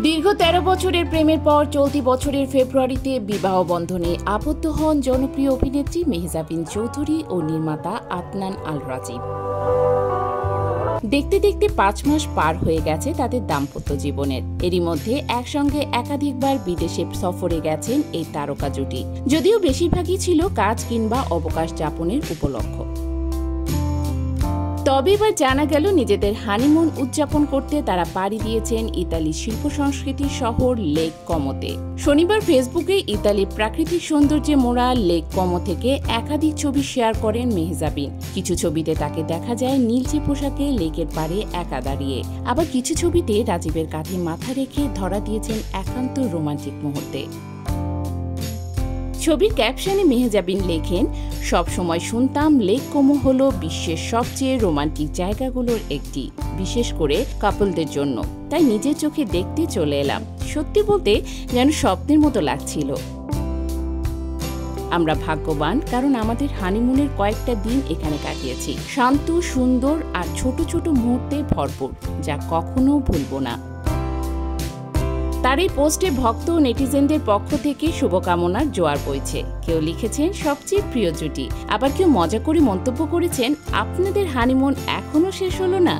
দীর্ঘ ১৩ বছরের প্রেমের পর চলতি বছরের ফেব্রুয়ারিতে বিবাহ বন্ধনে আবদ্ধ হন জনপ্রিয় অভিনেত্রী মেহজাবিন চৌধুরী ও নির্মাতা আদনান আল রাজীব। দেখতে দেখতে ৫ মাস পার হয়ে গেছে তাদের দাম্পত্য জীবনের। এরই মধ্যে একসঙ্গে একাধিকবার বিদেশে সফরে গেছেন এই তারকা জুটি, যদিও বেশিরভাগই ছিল কাজ কিংবা অবকাশ যাপনের উপলক্ষ। তবে এবার জানা গেল নিজেদের হানিমুন উদযাপন করতে তারা পাড়ি দিয়েছেন ইতালির শিল্প সংস্কৃতির শহর লেক কোমোতে। শনিবার ফেসবুকে ইতালির প্রাকৃতিক সৌন্দর্যে মোড়া লেক কোমো থেকে একাধিক ছবি শেয়ার করেন মেহজাবিন। কিছু ছবিতে তাকে দেখা যায় নীলচে পোশাকে লেকের পাড়ে একা দাঁড়িয়ে, আবার কিছু ছবিতে রাজীবের কাঁধে মাথা রেখে ধরা দিয়েছেন একান্ত রোমান্টিক মুহূর্তে। ছবির ক্যাপশনে মেহজাবিন লেখেন, সব সময় শুনতাম লেক কোমো হলো বিশ্বের সবচেয়ে রোমান্টিক জায়গাগুলোর একটি, বিশেষ করে কাপলদের জন্য। তাই নিজের চোখে দেখতে চলে এলাম। সত্যি বলতে যেন স্বপ্নের মতো লাগছিল। আমরা ভাগ্যবান, কারণ আমাদের হানিমুনের কয়েকটা দিন এখানে কাটিয়েছি, শান্ত, সুন্দর আর ছোট ছোট মুহূর্তে ভরপুর, যা কখনো ভুলব না। তার এই পোস্টে ভক্ত ও নেটিজেনদের পক্ষ থেকে শুভকামনার জোয়ার বইছে। কেউ লিখেছেন সবচেয়ে প্রিয় জুটি, আবার কেউ মজা করে মন্তব্য করেছেন আপনাদের হানিমুন এখনো শেষ হলো না।